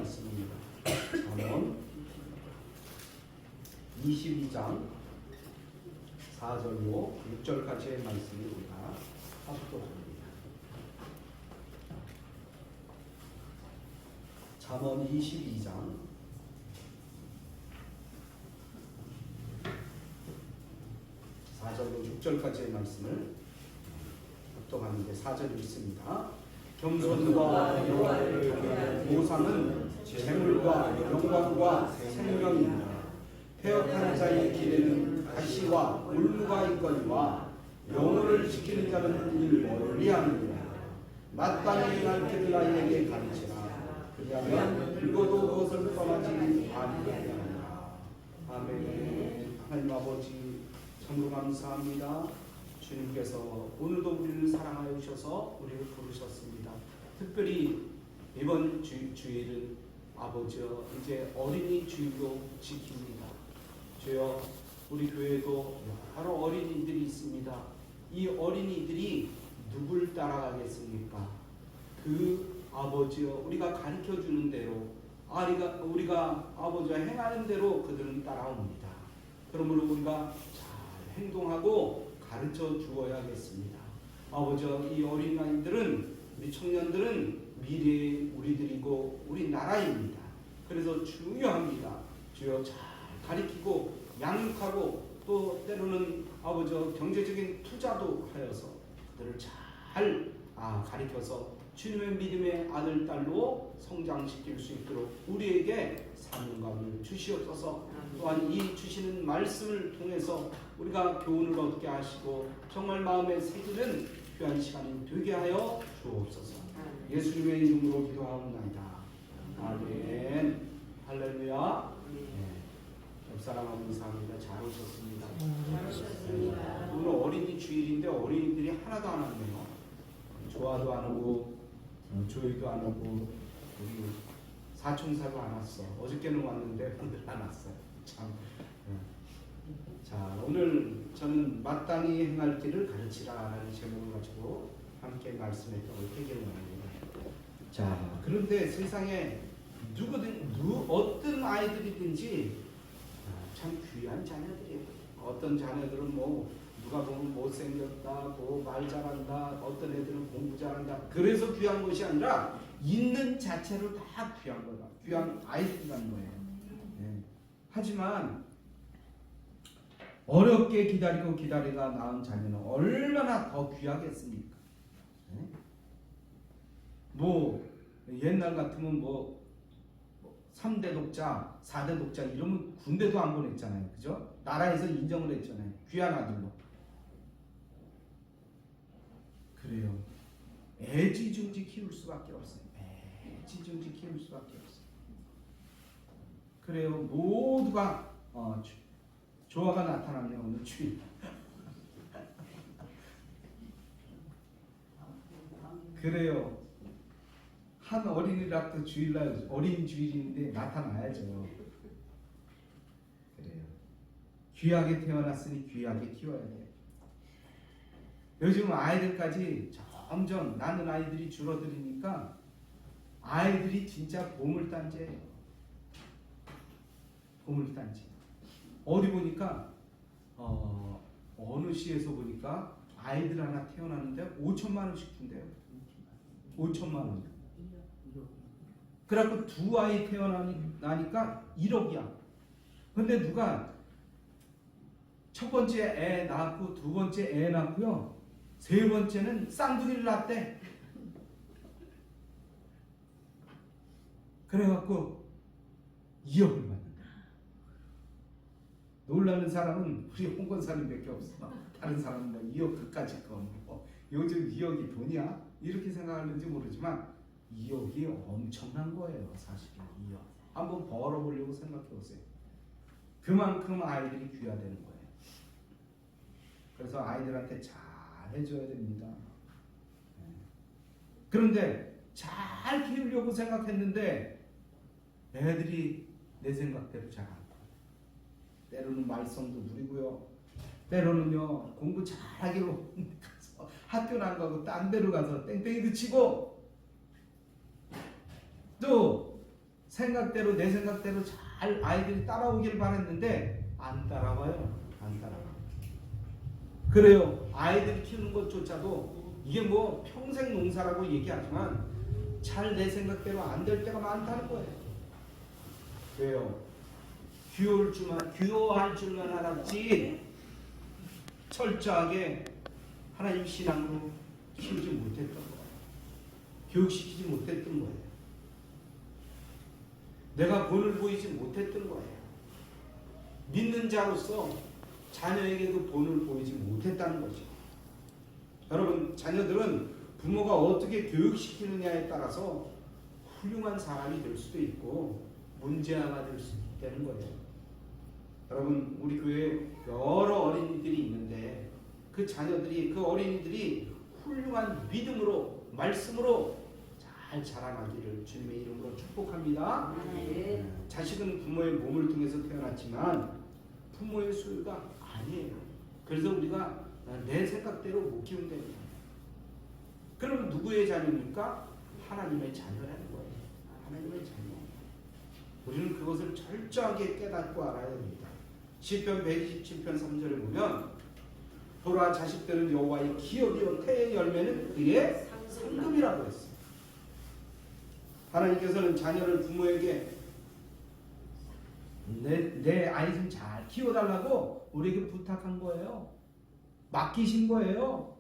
말씀입니다. 잠언 22장 4절로 6절까지의 말씀을 우리가 합독합니다. 잠언 22장 4절로 6절까지의 말씀을 합독하는데 4절이 있습니다. 겸손과 여호와를 경외하는 보상은 재물과 영광과 생명입니다. 패역한 자의 길에는 가시와 울무가 있거니와 영혼을 지키는 자는 이를 멀리하느니라. 마땅히 행할 길을 아이에게 가르치라. 그리하면 늙어도 그것을 떠나지 아니하리라. 아멘. 하나님 아버지 참으로 감사합니다. 주님께서 오늘도 우리를 사랑하여 주셔서 우리를 부르셨습니다. 특별히 이번 주일은 아버지여 이제 어린이 주일로 지킵니다. 주여 우리 교회도 여러 어린이들이 있습니다. 이 어린이들이 누굴 따라가겠습니까? 그 아버지여 우리가 가르쳐주는 대로 우리가 아버지가 행하는 대로 그들은 따라옵니다. 그러므로 우리가 잘 행동하고 가르쳐 주어야겠습니다. 아버지여 이 어린아이들은 우리 청년들은 미래의 우리들이고 우리 나라입니다. 그래서 중요합니다. 주여 잘 가르치고 양육하고 또 때로는 아버지여 경제적인 투자도 하여서 그들을 잘 가르쳐서 주님의 믿음의 아들 딸로 성장시킬 수 있도록 우리에게 사명감을 주시옵소서. 또한 이 주시는 말씀을 통해서 우리가 교훈을 얻게 하시고 정말 마음에 새기는 귀한 시간이 되게 하여 주옵소서. 예수님의 이름으로 기도하옵나이다. 아멘. 할렐루야. 옆사람하고 인사합니다. 잘 오셨습니다. 오늘 어린이 주일인데 어린이들이 하나도 안 왔네요. 조아도 안 오고 조이도 안 오고 우리 사총사도 안 왔어. 어저께는 왔는데 오늘 안 왔어요. 참. 자, 오늘 저는 마땅히 행할 길을 가르치라라는 제목을 가지고 함께 말씀했던 회개를 원합니다. 자, 그런데 세상에 어떤 아이들이든지 참 귀한 자녀들이에요. 어떤 자녀들은 누가 보면 못생겼다, 말 잘한다, 어떤 애들은 공부 잘한다. 그래서 귀한 것이 아니라 있는 자체로 다 귀한 거다. 귀한 아이들이라는 거예요. 네. 하지만 어렵게 기다리다 낳은 자녀는 얼마나 더 귀하겠습니까? 네? 옛날 같으면 3대 독자, 4대 독자 이러면 군대도 안 보냈잖아요. 그죠? 나라에서 인정을 했잖아요. 귀한 아들로. 그래요. 애지중지 키울 수밖에 없어요. 애지중지 키울 수밖에 없어요. 그래요. 모두가 조화가 나타나네요. 오늘 주일. 그래요. 한 어린이락도 주일날 어린 주일인데 나타나야죠. 그래요. 귀하게 태어났으니 귀하게 키워야 돼요. 요즘 아이들까지 점점 낳는 아이들이 줄어들으니까 아이들이 진짜 보물단지예요. 보물단지. 어디 보니까 어느 시에서 보니까 아이들 하나 태어나는데 5천만 원씩 준대요. 5천만 원. 그래갖고 두 아이 태어나니까 1억이야. 근데 누가 첫 번째 애 낳았고 두 번째 애 낳고요. 세 번째는 쌍둥이를 낳았대. 그래갖고 2억을 받는다. 놀라는 사람은 우리 홍건사님밖에 없어. 다른 사람은 2억 그까짓 거 요즘 2억이 돈이야? 이렇게 생각하는지 모르지만 2억이 엄청난 거예요. 사실은 2억. 한번 벌어보려고 생각해 보세요. 그만큼 아이들이 귀하다는 거예요. 그래서 아이들한테 잘 해줘야 됩니다. 그런데 잘 키우려고 생각했는데 애들이 내 생각대로 잘 안 커요. 때로는 말썽도 부리고요. 때로는요 공부 잘하기로 학교는 안 가고 딴 데로 가서 땡땡이도 치고 또 생각대로 내 생각대로 잘 아이들이 따라오길 바랬는데 안 따라와요. 안 따라와. 그래요. 아이들 키우는 것조차도 이게 뭐 평생 농사라고 얘기하지만 잘 내 생각대로 안 될 때가 많다는 거예요. 왜요? 귀여워할 줄만 알았지 철저하게 하나님 신앙으로 키우지 못했던 거예요. 교육시키지 못했던 거예요. 내가 본을 보이지 못했던 거예요. 믿는 자로서 자녀에게도 본을 보이지 못했다는 거죠. 여러분, 자녀들은 부모가 어떻게 교육시키느냐에 따라서 훌륭한 사람이 될 수도 있고 문제아가 될 수도 있다는 거예요. 여러분, 우리 교회에 여러 어린이들이 있는데 그 자녀들이, 그 어린이들이 훌륭한 믿음으로, 말씀으로 잘 자라나기를 주님의 이름으로 축복합니다. 자식은 부모의 몸을 통해서 태어났지만 부모의 소유가 아니에요. 그래서 우리가 내 생각대로 못 키운답니다. 그럼 누구의 자녀입니까? 하나님의 자녀라는 거예요. 하나님의 자녀. 우리는 그것을 철저하게 깨닫고 알아야 됩니다. 시편 127편 3절에 보면 보라, 자식들은 여호와의 기업이요 태의 열매는 그의 상급이라고 했어요. 하나님께서는 자녀를 부모에게 내 아이 좀 잘 키워달라고 우리에게 부탁한 거예요. 맡기신 거예요.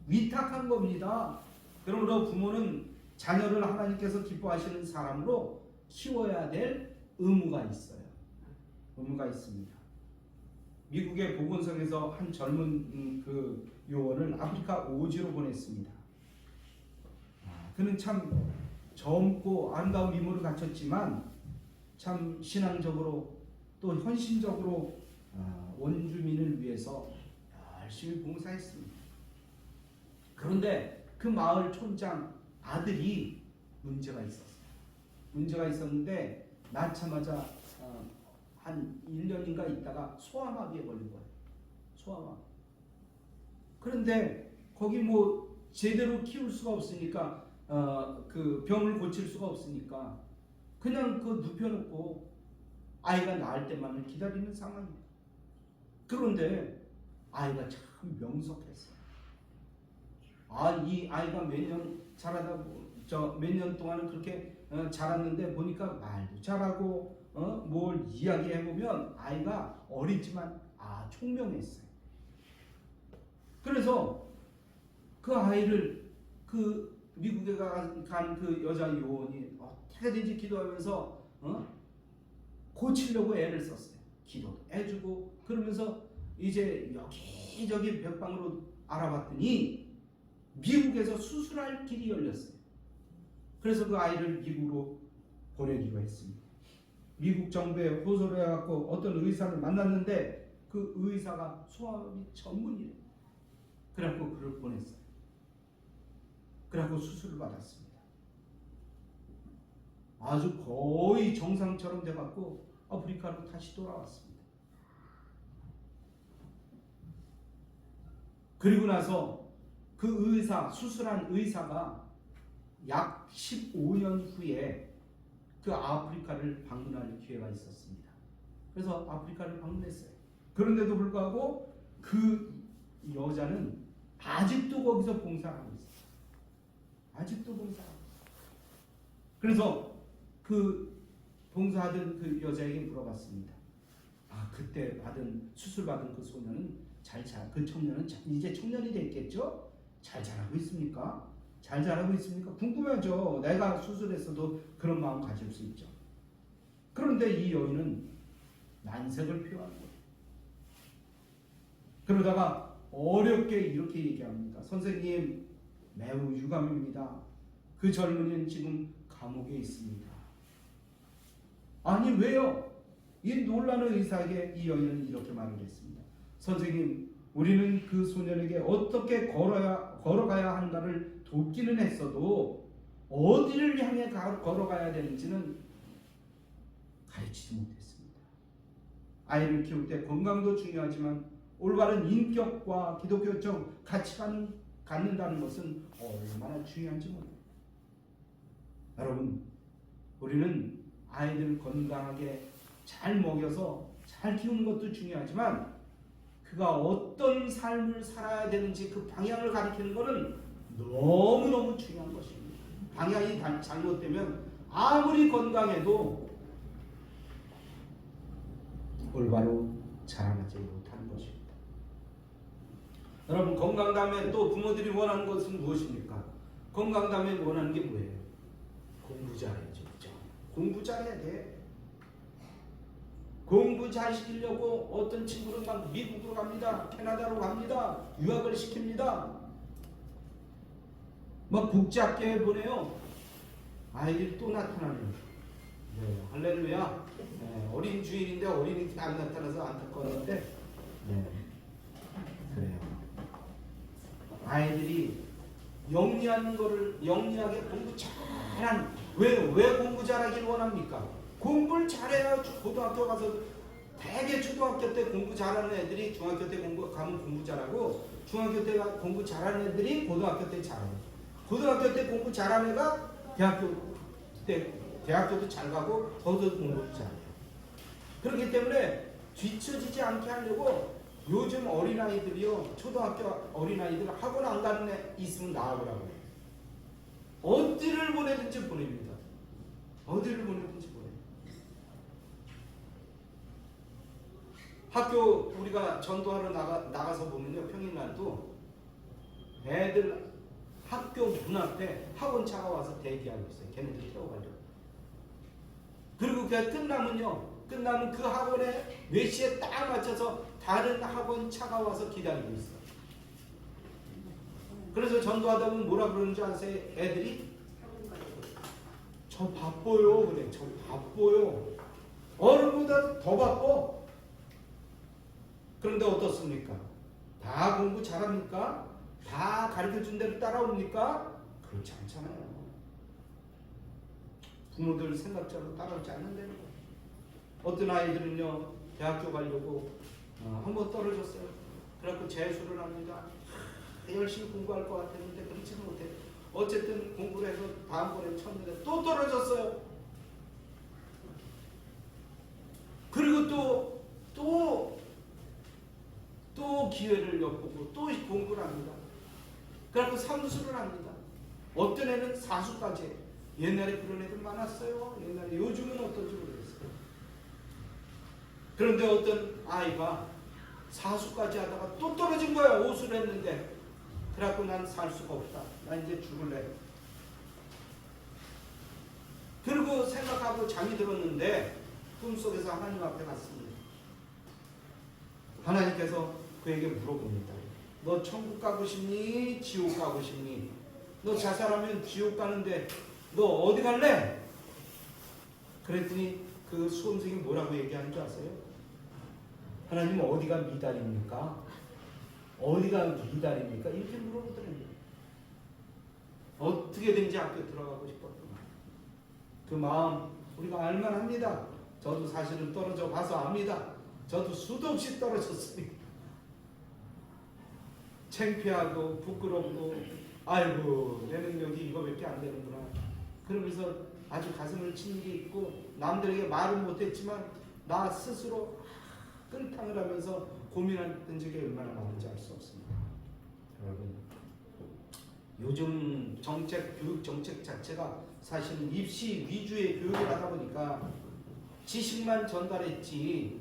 위탁한 겁니다. 그러므로 부모는 자녀를 하나님께서 기뻐하시는 사람으로 키워야 될 의무가 있어요. 의무가 있습니다. 미국의 보건성에서 한 젊은 그 요원을 아프리카 오지로 보냈습니다. 그는 참 젊고 아름다운 미모를 갖췄지만 참 신앙적으로 또 헌신적으로 원주민을 위해서 열심히 봉사했습니다. 그런데 그 마을 촌장 아들이 문제가 있었어요. 문제가 있었는데 낳자마자 한 1년인가 있다가 소아마비에 걸린 거예요. 소아마비. 그런데 거기 뭐 제대로 키울 수가 없으니까 그 병을 고칠 수가 없으니까 그냥 그 눕혀놓고 아이가 낳을 때만을 기다리는 상황이에요. 그런데 아이가 참 명석했어요. 이 아이가 몇 년 자라다 몇 년 동안은 그렇게 자랐는데 보니까 말도 잘하고 뭘 이야기해 보면 아이가 어리지만 총명했어요. 그래서 그 아이를 그 미국에 간 그 여자 요원이 어떻게든지 기도하면서 고치려고 애를 썼어요. 기도도 해주고 그러면서 이제 여기저기 벽방으로 알아봤더니 미국에서 수술할 길이 열렸어요. 그래서 그 아이를 미국으로 보내기로 했습니다. 미국 정부에 호소를 해갖고 어떤 의사를 만났는데 그 의사가 소아마비 전문이래요. 그래갖고 그를 보냈어요. 그래갖고 수술을 받았습니다. 아주 거의 정상처럼 돼갖고 아프리카로 다시 돌아왔습니다. 그리고 나서 그 의사, 수술한 의사가 약 15년 후에 그 아프리카를 방문할 기회가 있었습니다. 그래서 아프리카를 방문했어요. 그런데도 불구하고 그 여자는 아직도 거기서 봉사하고 있어요. 아직도 봉사하고 있어요. 그래서 그 봉사하던 그 여자에게 물어봤습니다. 그때 수술 받은 그 소년은 그 청년은 이제 청년이 됐겠죠? 잘 자라고 있습니까? 잘 자라고 있습니까? 궁금하죠. 내가 수술했어도 그런 마음 가질 수 있죠. 그런데 이 여인은 난색을 표하는 거예요. 그러다가 어렵게 이렇게 얘기합니다. 선생님, 매우 유감입니다. 그 젊은이는 지금 감옥에 있습니다. 아니 왜요? 이 놀라는 의사에게 이 여인은 이렇게 말을 했습니다. 선생님, 우리는 그 소년에게 어떻게 걸어가야 하는가를 돕기는 했어도 어디를 향해 걸어가야 되는지는 가르치지 못했습니다. 아이를 키울 때 건강도 중요하지만 올바른 인격과 기독교적 가치관을 갖는다는 것은 얼마나 중요한지 몰라요. 여러분, 우리는 아이들 건강하게 잘 먹여서 잘 키우는 것도 중요하지만 그가 어떤 삶을 살아야 되는지 그 방향을 가리키는 것은 너무너무 중요한 것입니다. 방향이 잘못되면 아무리 건강해도 올바로 자라나지 못하는 것입니다. 여러분, 건강 다음에 또 부모들이 원하는 것은 무엇입니까? 건강 다음에 원하는 게 뭐예요? 공부 잘해야죠. 그렇죠? 공부 잘해야 돼. 공부 잘 시키려고 어떤 친구는 막 미국으로 갑니다. 캐나다로 갑니다. 유학을 시킵니다. 막 국제학교에 보내요. 아이들이 또 나타나네요. 네, 할렐루야. 네, 어린 주일인데 어린이들이 안 나타나서 안타까웠는데, 네, 그래요. 아이들이 영리하게 공부 잘한, 왜 공부 잘하길 원합니까? 공부를 잘해야 고등학교 가서, 대개 초등학교 때 공부 잘하는 애들이 중학교 때 가면 공부 잘하고, 중학교 때 공부 잘하는 애들이 고등학교 때 잘해요. 고등학교 때 공부 잘하는 애가 대학교도 잘 가고 더더 공부도 잘해요. 그렇기 때문에 뒤처지지 않게 하려고 요즘 어린아이들이요, 초등학교 어린아이들 학원 안 가는 애 있으면 나와보라고 해요. 어디를 보내든지 보냅니다. 어디를 보내든지 보내요. 학교 우리가 전도하러 나가서 보면요, 평일날도 애들 학교 문 앞에 학원차가 와서 대기하고 있어요. 걔네들 태워가려고. 그리고 그게 끝나면 그 학원에 몇 시에 딱 맞춰서 다른 학원차가 와서 기다리고 있어요. 그래서 전도하다 보면 뭐라 그러는 줄 아세요? 애들이? 저 바빠요. 그래. 저 바빠요. 어른보다 더 바빠. 그런데 어떻습니까? 다 공부 잘합니까? 다 가르쳐준 대로 따라옵니까? 그렇지 않잖아요. 부모들 생각처럼 따라오지 않는다는 거예요. 어떤 아이들은요, 대학교 가려고 한번 떨어졌어요. 그래갖고 재수를 합니다. 열심히 공부할 것 같았는데 그렇지는 못해. 어쨌든 공부를 해서 다음번에 쳤는데 또 떨어졌어요. 그리고 또 기회를 엿보고 또 공부를 합니다. 그래갖고 삼수를 합니다. 어떤 애는 사수까지 해요. 옛날에 그런 애들 많았어요. 옛날에. 요즘은 어떤지 모르겠어요. 그런데 어떤 아이가 사수까지 하다가 또 떨어진 거야. 오수를 했는데. 그래갖고 난 살 수가 없다. 나 이제 죽을래. 그리고 생각하고 잠이 들었는데 꿈속에서 하나님 앞에 갔습니다. 하나님께서 그에게 물어봅니다. 너 천국 가고 싶니? 지옥 가고 싶니? 너 자살하면 지옥 가는데 너 어디 갈래? 그랬더니 그 수험생이 뭐라고 얘기하는 줄 아세요? 하나님 어디가 미달입니까? 어디가 미달입니까? 이렇게 물어보더랍니다. 어떻게든지 학교 들어가고 싶었던 그 마음 우리가 알만합니다. 저도 사실은 떨어져 봐서 압니다. 저도 수도 없이 떨어졌습니다. 창피하고 부끄럽고 아이고 내 능력이 이거밖에 안 되는구나. 그러면서 아주 가슴을 치는 게 있고 남들에게 말은 못했지만 나 스스로 끙탕을 하면서 고민했던 적이 얼마나 많은지 알 수 없습니다. 여러분, 요즘 교육 정책 자체가 사실은 입시 위주의 교육을 하다 보니까 지식만 전달했지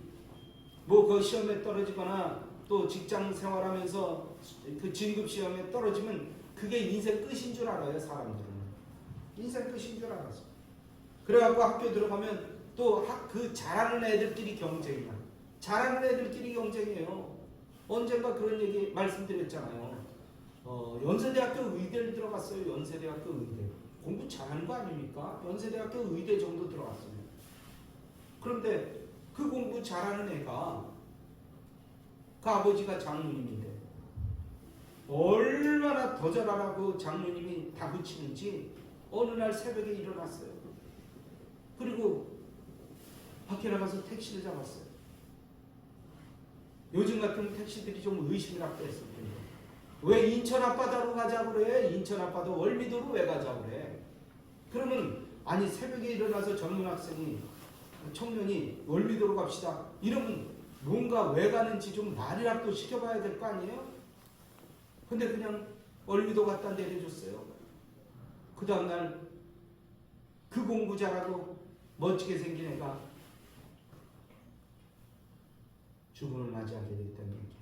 뭐 그 시험에 떨어지거나 또 직장 생활하면서 그 진급 시험에 떨어지면 그게 인생 끝인 줄 알아요. 사람들은 인생 끝인 줄 알았어. 그래갖고 학교 들어가면 또 그 잘하는 애들끼리 경쟁이야. 잘하는 애들끼리 경쟁이에요. 언젠가 그런 얘기 말씀드렸잖아요. 연세대학교 의대를 들어갔어요. 연세대학교 의대. 공부 잘하는 거 아닙니까? 연세대학교 의대 정도 들어갔어요. 그런데 그 공부 잘하는 애가 그 아버지가 장로님인데 얼마나 더 잘하라고 장로님이 다그치는지 어느 날 새벽에 일어났어요. 그리고 밖에 나가서 택시를 잡았어요. 요즘 같은 택시들이 좀 의심을 하게 했을 텐데 왜 인천 앞바다로 가자고 그래? 인천 앞바다 월미도로 왜 가자고 그래? 그러면 아니 새벽에 일어나서 젊은 학생이 청년이 월미도로 갑시다 이러면 뭔가 왜 가는지 좀 말이라도 시켜봐야 될 거 아니에요? 근데 그냥 월미도 갖다 내려줬어요. 그 다음날 그 공부 잘하고 멋지게 생긴 애가 죽음을 맞이하게 됐다는 얘기예요.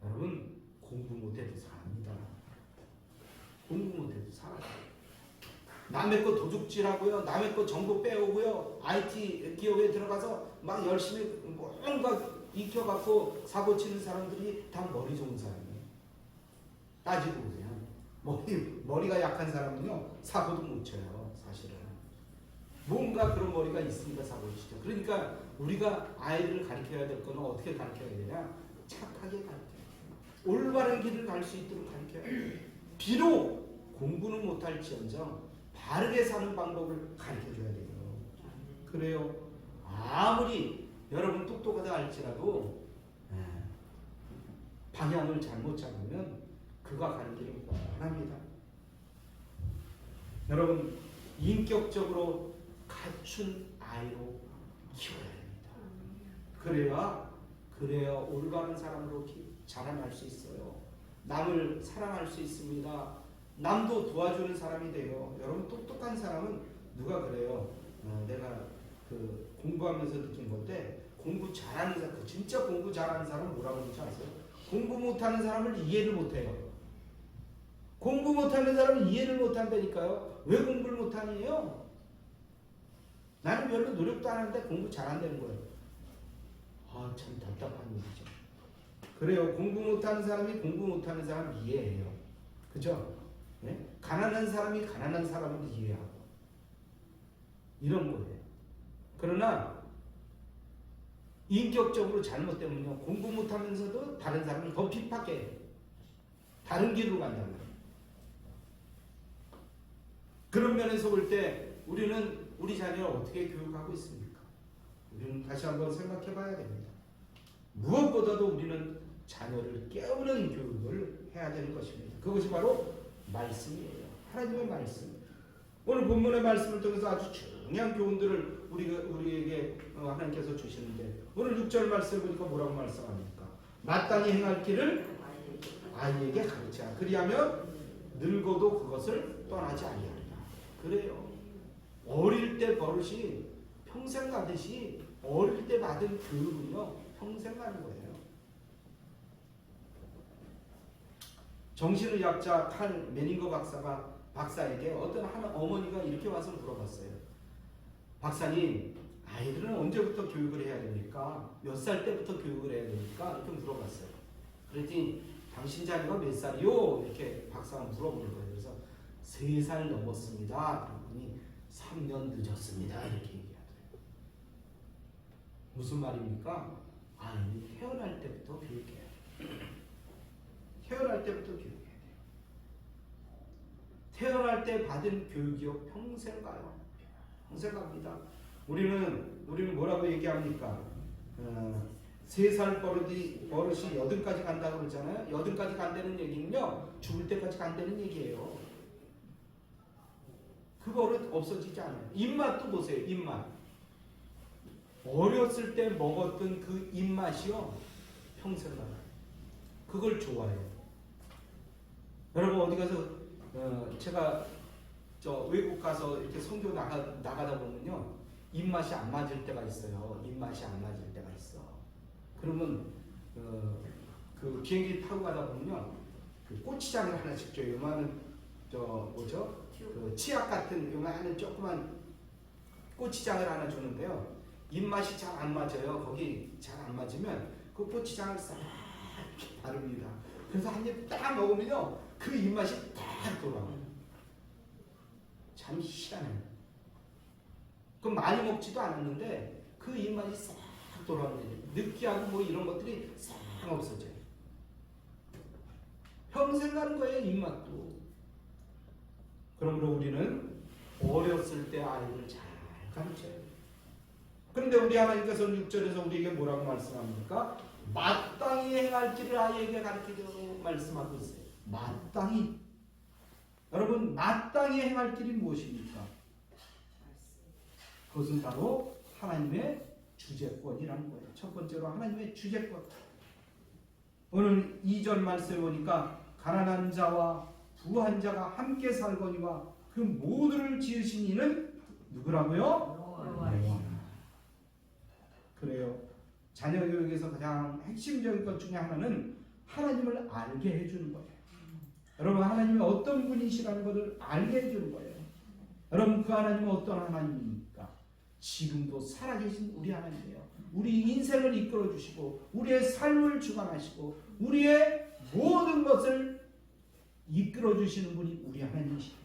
여러분 공부 못해도 삽니다. 공부 못해도 살아요. 남의 거 도둑질하고요. 남의 거 정보 빼오고요. IT 기업에 들어가서 막 열심히 뭔가 익혀갖고 사고 치는 사람들이 다 머리 좋은 사람이에요. 따지고 보세요. 머리가 약한 사람은요. 사고도 못 쳐요. 사실은. 뭔가 그런 머리가 있으니까 사고를 치죠. 그러니까 우리가 아이들을 가르쳐야 될 거는 어떻게 가르쳐야 되냐. 착하게 가르쳐야 돼요. 올바른 길을 갈 수 있도록 가르쳐야 돼요. 비록 공부는 못할지언정 바르게 사는 방법을 가르쳐줘야 돼요. 그래요. 아무리 여러분 똑똑하다 할지라도 방향을 잘못 잡으면 그가 가는 길은 뻔합니다. 여러분 인격적으로 갖춘 아이로 키워야 됩니다. 그래야 올바른 사람으로 자라날 수 있어요. 남을 사랑할 수 있습니다. 남도 도와주는 사람이 돼요. 여러분 똑똑한 사람은 누가 그래요? 내가 그 공부하면서 느낀 건데 공부 잘하는 사람, 진짜 공부 잘하는 사람은 뭐라고 그러지 아세요? 공부 못하는 사람을 이해를 못해요. 공부 못하는 사람은 이해를 못한다니까요. 왜 공부를 못하니에요? 나는 별로 노력도 안 하는데 공부 잘한다는 거예요. 아, 참 답답한 일이죠. 그래요. 공부 못하는 사람이 공부 못하는 사람 이해해요. 그죠? 네? 가난한 사람이 가난한 사람을 이해하고 이런 거예요. 그러나 인격적으로 잘못되면요. 공부 못하면서도 다른 사람을 더 핍박해요. 다른 길로 간단 말이에요. 그런 면에서 볼 때 우리는 우리 자녀를 어떻게 교육하고 있습니까? 우리는 다시 한번 생각해 봐야 됩니다. 무엇보다도 우리는 자녀를 깨우는 교육을 해야 되는 것입니다. 그것이 바로 말씀이에요. 하나님의 말씀. 오늘 본문의 말씀을 통해서 아주 중요한 교훈들을 우리에게 하나님께서 주시는데 오늘 6절 말씀을 보니까 뭐라고 말씀합니까? 마땅히 행할 길을 아이에게 가르치라. 그리하면 늙어도 그것을 떠나지 아니하리라. 그래요. 어릴 때 버릇이 평생 가듯이 어릴 때 받은 교육은요 평생 가는 거예요. 정신의학자 칼 메닝거 박사에게 어떤 한 어머니가 이렇게 와서 물어봤어요. 박사님, 아이들은 언제부터 교육을 해야 됩니까? 몇 살 때부터 교육을 해야 됩니까? 이렇게 물어봤어요. 그랬더니 당신 자녀가 몇 살이요? 이렇게 박사가 물어보는 거예요. 그래서 3살 넘었습니다. 그랬더니 3년 늦었습니다. 이렇게 얘기하더래요. 무슨 말입니까? 아이는 태어날 때부터 교육해야 돼요. 태어날 때부터 교육해야 돼요. 태어날 때 받은 교육이요 평생 가요. 평생 갑니다. 우리는 뭐라고 얘기합니까? 3살 버릇이 8까지 간다고 그러잖아요. 8까지 간다는 얘기는요 죽을 때까지 간다는 얘기예요. 그 버릇 없어지지 않아요. 입맛도 보세요. 입맛. 어렸을 때 먹었던 그 입맛이요 평생 가요. 그걸 좋아해요. 여러분 어디 가서 제가 외국 가서 이렇게 선교 나가다 보면요 입맛이 안 맞을 때가 있어요. 입맛이 안 맞을 때가 있어. 그러면 그 비행기 타고 가다 보면요 그 고추장을 하나씩 줘요. 요만한 그 치약 같은 요만한 조그만 고추장을 하나 주는데요. 입맛이 잘 안 맞아요. 거기 잘 안 맞으면 그 고추장을 싹 바릅니다. 그래서 한 입 딱 먹으면요 그 입맛이 딱 돌아와요. 참 희한해요. 그럼 많이 먹지도 않았는데 그 입맛이 싹 돌아오는 거예요. 느끼하고 뭐 이런 것들이 싹 없어져요. 평생 가는 거예요 입맛도. 그러므로 우리는 어렸을 때 아이를 잘 가르쳐야 돼요. 그런데 우리 하나님께서는 6절에서 우리에게 뭐라고 말씀합니까? 마땅히 행할 길을 아이에게 가르치도록 말씀하고 있어요. 마땅히. 여러분 마땅히 행할 길이 무엇입니까? 그것은 바로 하나님의 주재권이라는 거예요. 첫 번째로 하나님의 주재권. 오늘 2절 말씀에 보니까 가난한 자와 부한 자가 함께 살거니와 그 모두를 지으신 이는 누구라고요? 여호와. 그래요. 자녀 교육에서 가장 핵심적인 것 중에 하나는 하나님을 알게 해주는 거예요. 여러분, 하나님이 어떤 분이시라는 것을 알게 해주는 거예요. 여러분, 그 하나님은 어떤 하나님입니까? 지금도 살아계신 우리 하나님이에요. 우리 인생을 이끌어 주시고 우리의 삶을 주관하시고 우리의 모든 것을 이끌어 주시는 분이 우리 하나님이시죠.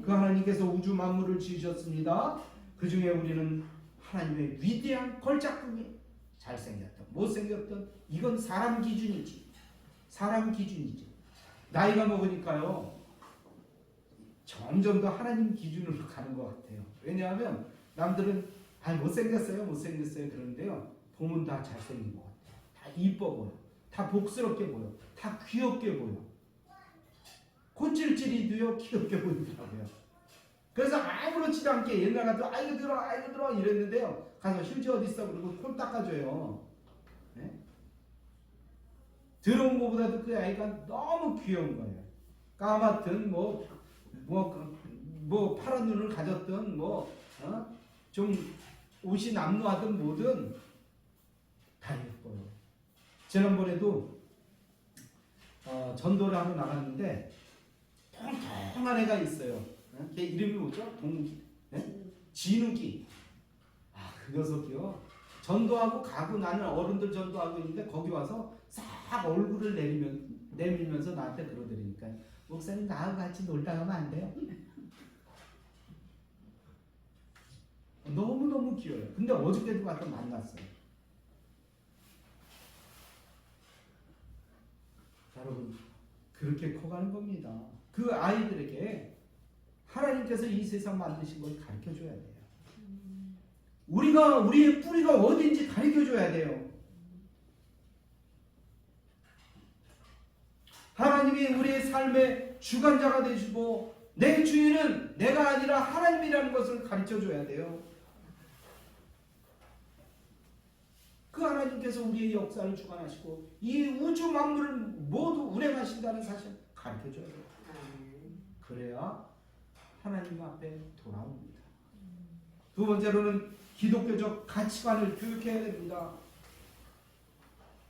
그 하나님께서 우주 만물을 지으셨습니다. 그 중에 우리는 하나님의 위대한 걸작품이 잘생겼던 못생겼던 이건 사람 기준이지. 사람 기준이지. 나이가 먹으니까요 점점 더 하나님 기준으로 가는 것 같아요. 왜냐하면 남들은 못생겼어요 그러는데요 보면 다 잘생긴 것 같아요. 다 이뻐 보여. 다 복스럽게 보여. 다 귀엽게 보여. 콧질질이도요 귀엽게 보이더라고요. 그래서 아무렇지도 않게 옛날 같은 아이고 들어 이랬는데요 가서 휴지 어디 있어 그러고 코 닦아줘요. 네? 들어온 것보다도 그 아이가 너무 귀여운 거예요. 까맣든 뭐 파란 눈을 가졌든 좀 옷이 남루하든 뭐든 다 예뻐요. 지난번에도 전도를 하러 나갔는데 통통한 애가 있어요. 걔 이름이 뭐죠? 진욱이. 그 녀석이요. 전도하고 가고 나는 어른들 전도하고 있는데 거기 와서 싹 얼굴을 내밀면서 나한테 그러더니까 목사님 나하고 같이 놀다 가면 안 돼요? 너무너무 귀여워요. 근데 어저께도 가서 만났어요. 여러분 그렇게 커가는 겁니다. 그 아이들에게 하나님께서 이 세상 만드신 걸 가르쳐줘야 돼요. 우리의 뿌리가 어딘지 가르쳐줘야 돼요. 하나님이 우리의 삶의 주관자가 되시고 내 주인은 내가 아니라 하나님이라는 것을 가르쳐줘야 돼요. 그 하나님께서 우리의 역사를 주관하시고 이 우주 만물을 모두 운행하신다는 사실 가르쳐줘야 돼요. 그래야 하나님 앞에 돌아옵니다. 두 번째로는 기독교적 가치관을 교육해야 됩니다.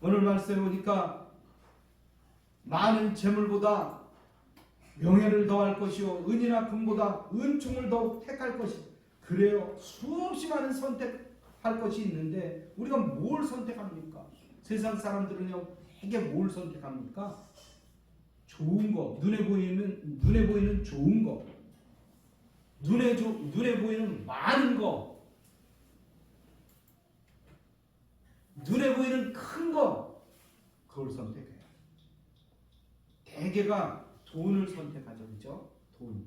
오늘 말씀에 보니까 많은 재물보다 명예를 더할 것이요 은이나 금보다 은총을 더욱 택할 것이. 그래요. 수없이 많은 선택할 것이 있는데 우리가 뭘 선택합니까? 세상 사람들은요 되게 뭘 선택합니까? 좋은 거, 눈에 보이는 좋은 거, 눈에 보이는 많은 거, 눈에 보이는 큰 거, 그걸 선택해요. 대개가 돈을 선택하죠, 그죠? 돈.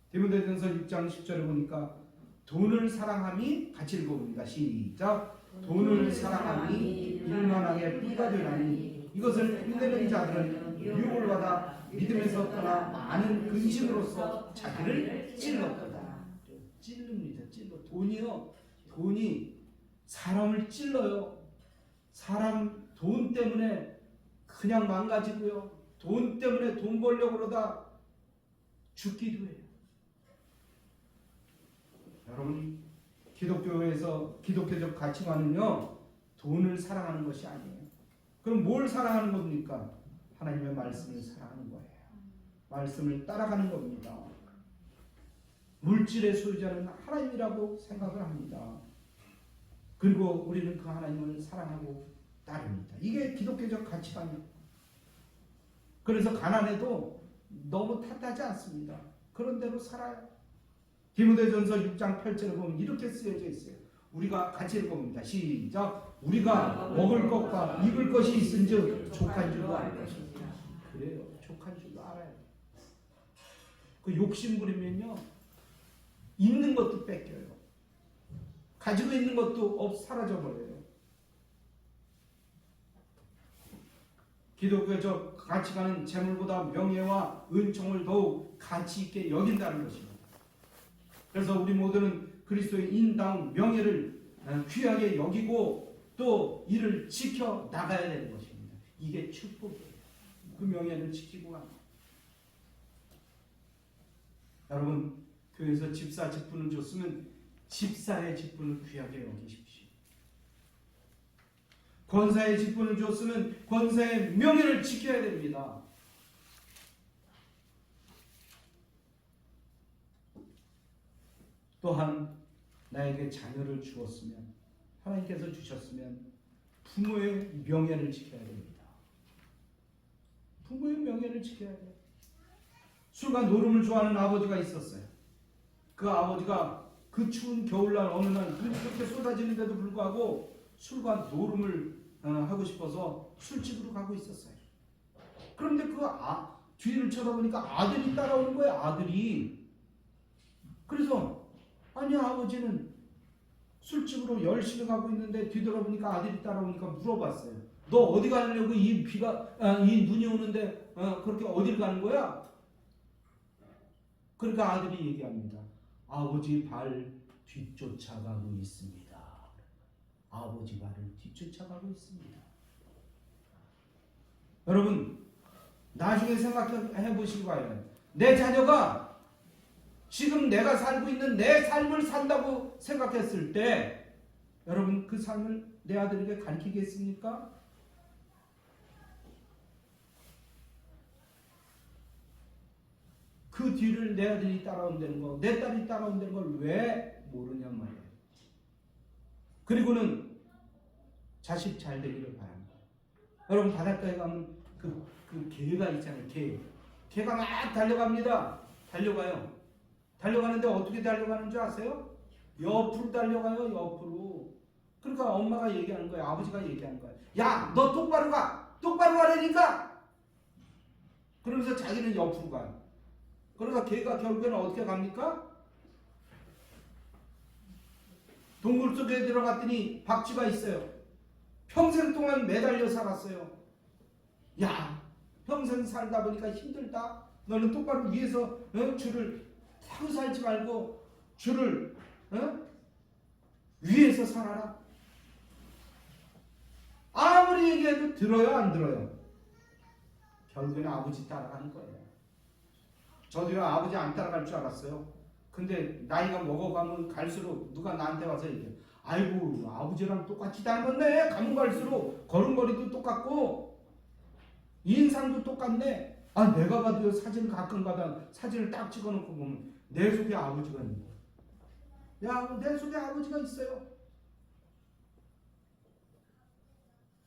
디모데전서 6장 10절에 보니까 돈을 사랑함이 같이 읽어봅니다. 시작. 돈을 사랑함이 일만하게 뿌리가 되나니 이것을 흉내내는 자들은 유혹을 받아 믿음에서 떠나 많은 근심으로써 자기를 찔렀도다. 찔릅니다. 돈이요. 돈이 사람을 찔러요. 사람 돈 때문에 그냥 망가지고요. 돈 때문에 돈 벌려고 그러다 죽기도 해요. 여러분 기독교에서 기독교적 가치관은요 돈을 사랑하는 것이 아니에요. 그럼 뭘 사랑하는 겁니까? 하나님의 말씀을 사랑하는 거예요. 말씀을 따라가는 겁니다. 물질의 소유자는 하나님이라고 생각을 합니다. 그리고 우리는 그 하나님을 사랑하고 따릅니다. 이게 기독교적 가치관이에요. 그래서 가난해도 너무 탓하지 않습니다. 그런 대로 살아요. 디모데전서 6장 8절에 보면 이렇게 쓰여져 있어요. 우리가 같이 읽어봅니다. 시작. 우리가 먹을 것과 입을 것이 있은즉 족한 줄도 알 것입니다. 그래요. 족한 줄도 알아요. 그 욕심 부리면요 있는 것도 뺏겨요. 가지고 있는 것도 사라져버려요. 기독교적 가치관은 재물보다 명예와 은총을 더욱 가치 있게 여긴다는 것입니다. 그래서 우리 모두는 그리스도의 인다운 명예를 귀하게 여기고 또 이를 지켜 나가야 되는 것입니다. 이게 축복이에요. 그 명예를 지키고 가는 거예요. 여러분, 교회에서 집사 직분을 줬으면 집사의 직분을 귀하게 여기십시오. 권사의 직분을 줬으면 권사의 명예를 지켜야 됩니다. 또한 나에게 자녀를 주었으면, 하나님께서 주셨으면 부모의 명예를 지켜야 됩니다. 부모의 명예를 지켜야 돼요. 술과 노름을 좋아하는 아버지가 있었어요. 그 아버지가 그 추운 겨울날 어느 날 그렇게 쏟아지는데도 불구하고 술과 노름을 하고 싶어서 술집으로 가고 있었어요. 그런데 그 뒤를 쳐다보니까 아들이 따라오는 거예요. 아들이. 그래서 아니, 아버지는 술집으로 열심히 가고 있는데 뒤돌아보니까 아들이 따라오니까 물어봤어요. 너 어디 가려고 이 눈이 오는데 그렇게 어딜 가는 거야? 그러니까 아들이 얘기합니다. 아버지 발 뒤쫓아가고 있습니다. 아버지 발을 뒤쫓아가고 있습니다. 여러분, 나중에 생각해 보시기 바라요. 내 자녀가 지금 내가 살고 있는 내 삶을 산다고 생각했을 때 여러분, 그 삶을 내 아들에게 가르치겠습니까? 그 뒤를 내 아들이 따라온다는 거, 내 딸이 따라온다는 걸 왜 모르냔 말이에요. 그리고는 자식 잘 되기를 바랍니다. 여러분, 바닷가에 가면 그 개가 있잖아요. 개가 막 달려갑니다. 달려가요. 달려가는데 어떻게 달려가는 줄 아세요? 옆으로 달려가요. 옆으로. 그러니까 엄마가 얘기하는 거예요. 아버지가 얘기하는 거예요. 야, 너 똑바로 가. 똑바로 가라니까. 그러면서 자기는 옆으로 가요. 그러니까 개가 결국에는 어떻게 갑니까? 동굴 속에 들어갔더니 박쥐가 있어요. 평생 동안 매달려 살았어요. 야, 평생 살다 보니까 힘들다. 너는 똑바로 위에서 줄을 타고 살지 말고 줄을 위에서 살아라. 아무리 얘기해도 들어요, 안 들어요? 결국에는 아버지 따라가는 거예요. 저도요, 아버지 안 따라갈 줄 알았어요. 근데 나이가 먹어가면 갈수록 누가 나한테 와서 얘기해. 아이고, 아버지랑 똑같이 닮았네. 가면 갈수록 걸음걸이도 똑같고 인상도 똑같네. 아, 내가 봐도 사진 가끔가다 사진을 딱 찍어놓고 보면 내 속에 아버지가 있는 거야. 야, 내 속에 아버지가 있어요.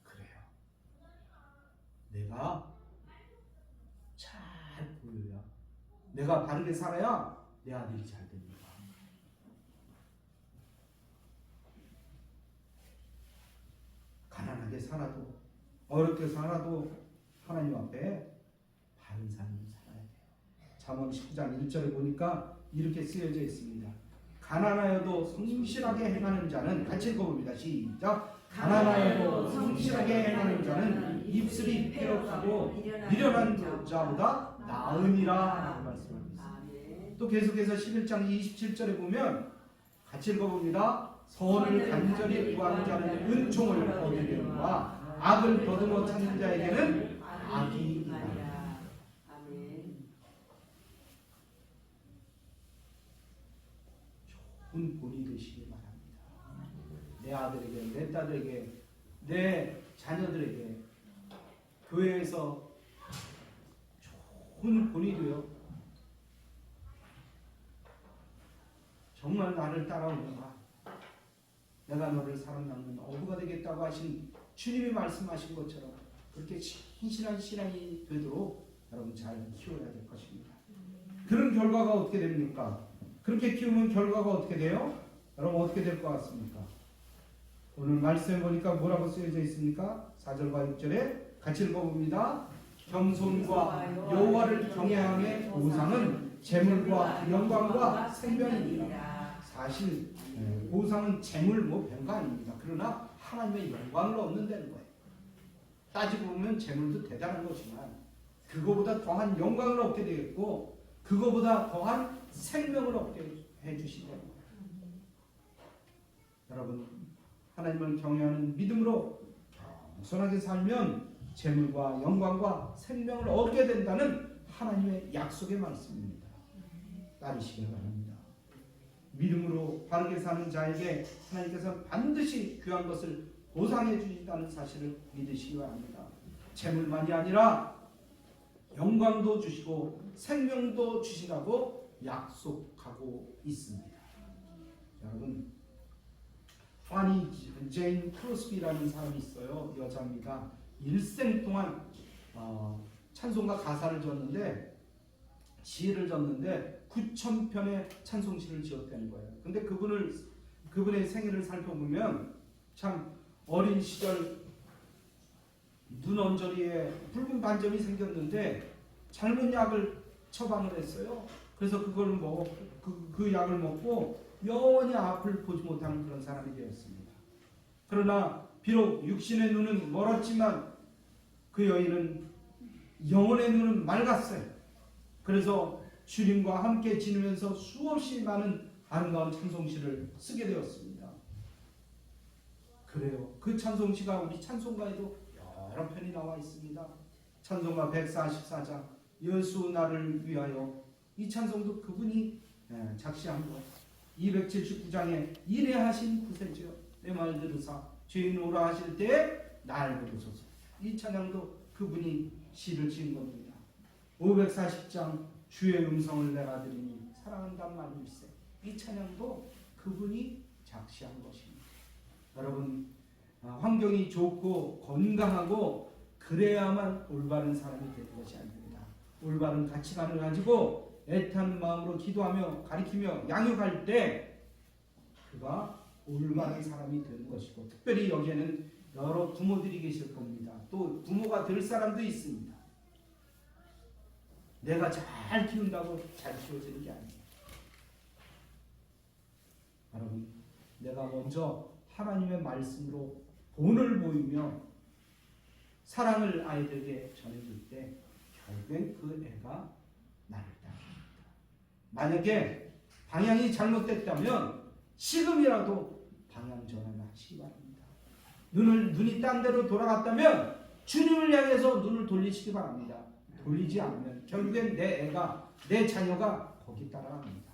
그래요. 내가 잘 보여야, 내가 바르게 살아야 내 아들이 잘 됩니다. 가난하게 살아도, 어렵게 살아도 하나님 앞에 바른 삶을 살아야 돼요. 잠언 19장 1절에 보니까 이렇게 쓰여져 있습니다. 가난하여도 성실하게 행하는 자는, 같이 읽어봅니다. 시작. 가난하여도 성실하게 행하는 자는 입술이 패역하고 미련한 자보다 나으니라 라고 말씀합니다. 또 계속해서 11장 27절에 보면 같이 읽어봅니다. 선을 간절히 구하는 자는 은총을 얻으려니와 악을 더듬어 찾는 자에게는 악이 있나니. 좋은 본이 되시기 바랍니다. 내 아들에게, 내 딸에게, 내 자녀들에게 교회에서 좋은 본이 되어 정말 나를 따라오는가, 내가 너를 사람 낚는 어부가 되겠다고 하신 주님이 말씀하신 것처럼 그렇게 신실한 신앙이 되도록 여러분 잘 키워야 될 것입니다. 그런 결과가 어떻게 됩니까? 그렇게 키우면 결과가 어떻게 돼요? 여러분 어떻게 될 것 같습니까? 오늘 말씀해 보니까 뭐라고 쓰여져 있습니까? 4절과 6절에 같이 읽어봅니다. 겸손과 여호와를 경외함의 보상은 재물과 영광과 생명이니라. 사실 보상은 재물 별거 아닙니다. 그러나 하나님의 영광을 얻는다는 거예요. 따지고 보면 재물도 대단한 것이지만 그거보다 더한 영광을 얻게 되겠고 그거보다 더한 생명을 얻게 해주신다는 거예요. 여러분, 하나님을 경외하는 믿음으로 겸손하게 살면 재물과 영광과 생명을 얻게 된다는 하나님의 약속의 말씀입니다. 따르시기 바랍니다. 믿음으로 바르게 사는 자에게 하나님께서 반드시 귀한 것을 보상해 주신다는 사실을 믿으시기 바랍니다. 재물만이 아니라 영광도 주시고 생명도 주시라고 약속하고 있습니다. 여러분, 파니 제인 크로스비라는 사람이 있어요. 여자입니다. 일생 동안 찬송가 가사를 졌는데, 시를 졌는데 9,000편의 찬송시를 지었다는 거예요. 근데 그분의 생애를 살펴보면 참 어린 시절 눈 언저리에 붉은 반점이 생겼는데 잘못 약을 처방을 했어요. 그래서 그걸 그 약을 먹고 영원히 앞을 보지 못하는 그런 사람이 되었습니다. 그러나 비록 육신의 눈은 멀었지만 그 여인은 영혼의 눈은 맑았어요. 그래서 주님과 함께 지내면서 수없이 많은 아름다운 찬송시를 쓰게 되었습니다. 그래요. 그 찬송시가 우리 찬송가에도 여러 편이 나와 있습니다. 찬송가 144장 예수 나를 위하여, 이 찬송도 그분이 작시한 것. 279장에 인애하신 구세주여 내 말 들으사 죄인 오라 하실 때에 날 부르소서, 이 찬양도 그분이 시를 지은 겁니다. 540장 주의 음성을 내가 들으니 사랑한단 말일세, 이 찬양도 그분이 작시한 것입니다. 여러분, 환경이 좋고 건강하고 그래야만 올바른 사람이 되는 것이 아닙니다. 올바른 가치관을 가지고 애타는 마음으로 기도하며 가리키며 양육할 때 그가 올바른 사람이 되는 것이고, 특별히 여기에는 여러 부모들이 계실 겁니다. 또 부모가 될 사람도 있습니다. 내가 잘 키운다고 잘 키워지는 게 아니에요. 여러분, 내가 먼저 하나님의 말씀으로 본을 보이며 사랑을 아이들에게 전해줄 때 결국엔 그 애가 나를 따릅니다. 만약에 방향이 잘못됐다면 지금이라도 방향 전환을 하시기 바랍니다. 눈이 딴 데로 돌아갔다면 주님을 향해서 눈을 돌리시기 바랍니다. 돌리지 않으면 결국엔 내 애가, 내 자녀가 거기 따라갑니다.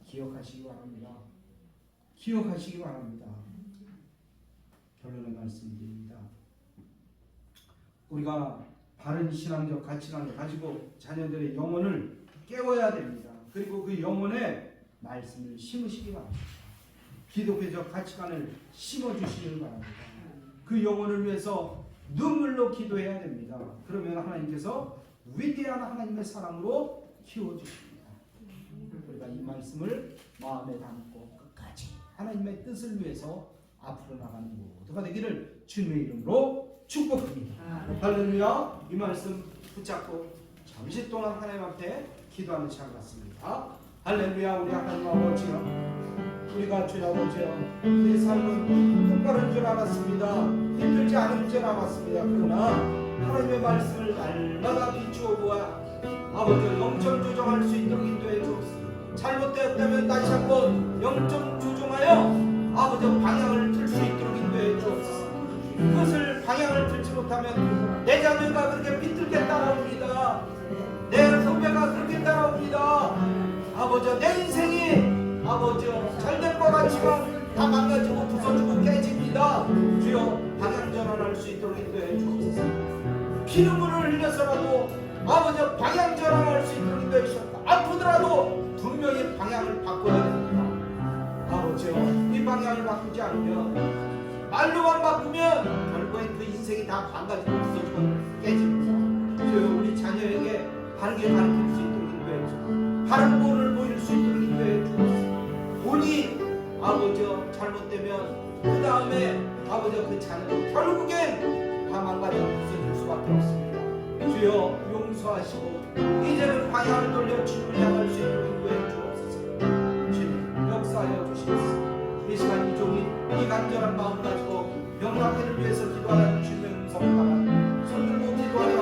기억하시기 바랍니다. 기억하시기 바랍니다. 결론을 말씀드립니다. 우리가 바른 신앙적 가치관을 가지고 자녀들의 영혼을 깨워야 됩니다. 그리고 그 영혼에 말씀을 심으시기 바랍니다. 기독교적 가치관을 심어주시길 바랍니다. 그 영혼을 위해서 눈물로 기도해야 됩니다. 그러면 하나님께서 위대한 하나님의 사랑으로 키워주십니다. 우리가 이 말씀을 마음에 담고 끝까지 하나님의 뜻을 위해서 앞으로 나가는 모두가 되기를 주님의 이름으로 축복합니다. 할렐루야. 이 말씀 붙잡고 잠시 동안 하나님 앞에 기도하는 시간 같습니다. 할렐루야. 우리 하나님 아버지여, 우리가 주여 아버지여, 우리 삶은 똑바른 줄 알았습니다. 힘들지 않은 줄 알았습니다. 그러나 하나님의 말씀을 날마다 비추어 보아 아버지 영점 조정할 수 있도록 인도해 주옵소서. 잘못되었다면 다시 한번 영점 조정하여 아버지 방향을 틀 수 있도록 인도해 주옵소서. 그것을 방향을 틀지 못하면 내 자녀가 그렇게 비틀게 따라옵니다. 내 후배가 그렇게 따라옵니다. 아버지 내 인생이 아버지 잘될 것 같지만 다 망가지고 부서지고 깨집니다. 주여 방향 전환할 수 있도록 인도해 주옵소서. 피눈물을 흘려서라도 아버지 방향 전환할 수 있도록 인도해 주옵소서. 아프더라도 분명히 방향을 바꿔야 됩니다. 아버지여, 이 방향을 바꾸지 않으면 말로만 바꾸면 결국엔 그 인생이 다 망가지고 부서지고 깨집니다. 주여 우리 자녀에게 바르게 가르칠 수 있도록 인도해 주옵소서. 바른 본을 보일 수 있도록 인도해 주옵소서. 본이 아버지여 잘못되면 그 다음에 아버지여 그 자녀도 결국엔 다 망가지고 부서질 수밖에 없습니다. 주여 용서하시고 이제는 방향을 돌려 주님을 향할 수 있도록 인도해 주옵소서. 주님 역사하여 주시옵소서. 이 시간 이 종이 이 간절한 마음 가지고 명랑회를 위해서 기도하는 주님의 음성을 따라 손들고 기도하여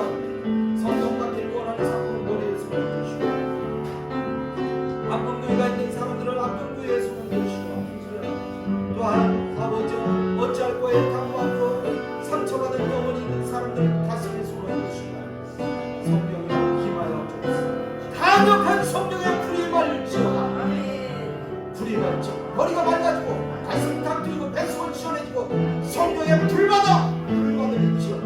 성령받기를 원하는 사람을 머리에 손을 드시고, 아픈 부위가 있는 사람들은 아픈 부위에 손을 드시고, 과거의 강박으로 상처받은 영혼이 있는 사람들 가슴에 손을 주시고 성령으로 임하여 주옵소서. 강력한 성령의 불이 말지어다. 불이 말지어 머리가 맑아지고 가슴 탁 트이고 뱃속은 시원해지고 성령의 불받아 불받을지어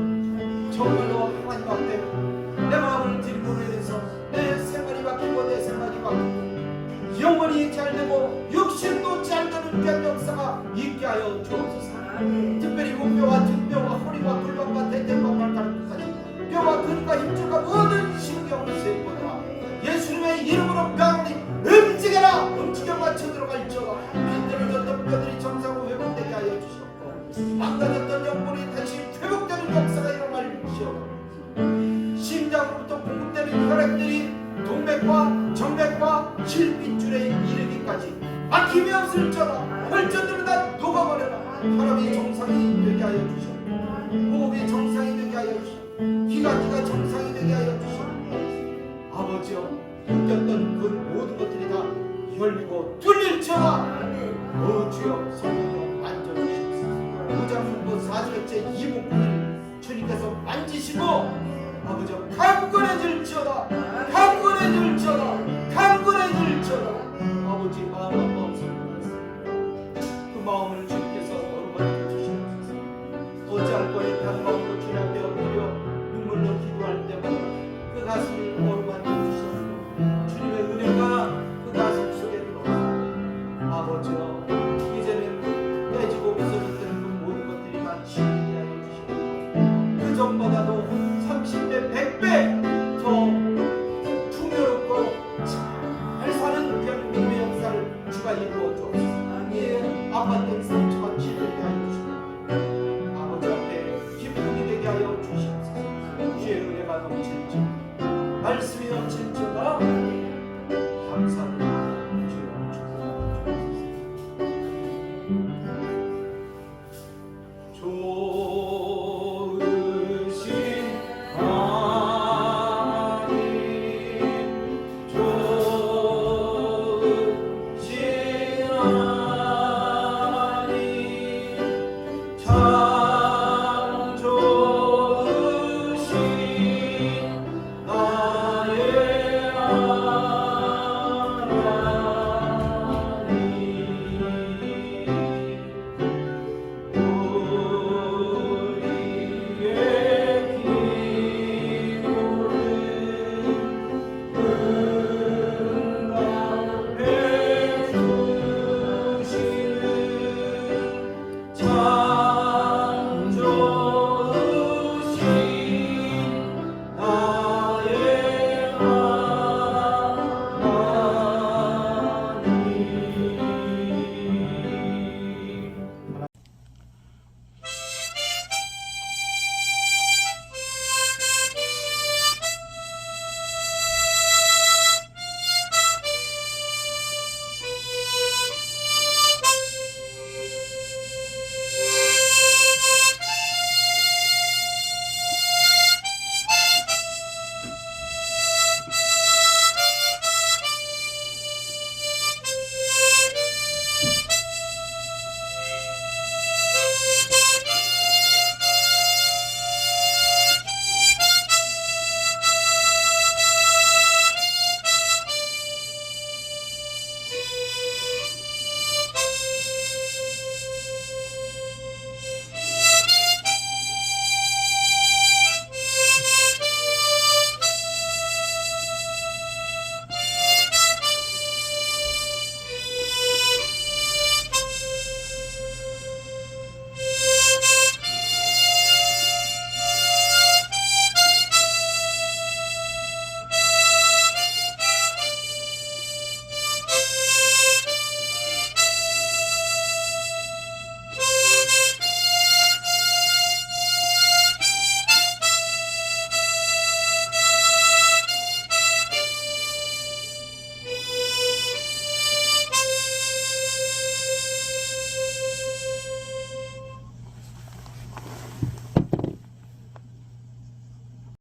정말로 하나님 앞에 내 마음을 드리고 내려서 내 생활이 바뀌고 내 생각이 바뀌고 영혼이 잘되고 육신도 잘되는 그런 역사가 있게 하여 주옵소서. 특별히 목뼈와 등뼈와 허리와 골반과 대퇴와 발가락까지 뼈와 근과 힘줄과 모든 신경 세포들아 예수님의 이름으로 명하니 움직여라. 움직여 맞춰 들어갈지어다. 빈들어졌던 뼈들이 정상으로 회복되게 하여 주시옵고 망가졌던 영혼이 다시 회복되는 역사가 일어날지어다. 심장으로부터 공급되는 혈액들이 동맥과 정맥과 실핏줄에 이르기까지 막힘이 없을지어다. 혈전들은 다 녹아버려라. 혈압이 정상이 되게 하여 주시옵고 호흡이 정상이 되게 하여 주시옵고 기관지가 정상이 되게 하여 주시옵고 아버지여 묶였던 그 모든 것들이 다 열리고 뚫릴지어다. 주여 성령으로 만져주시옵소서. 무장문고 4주째 이목구를 주님께서 만지시고 아버지여 강건해질지어다. 강건해질지어다.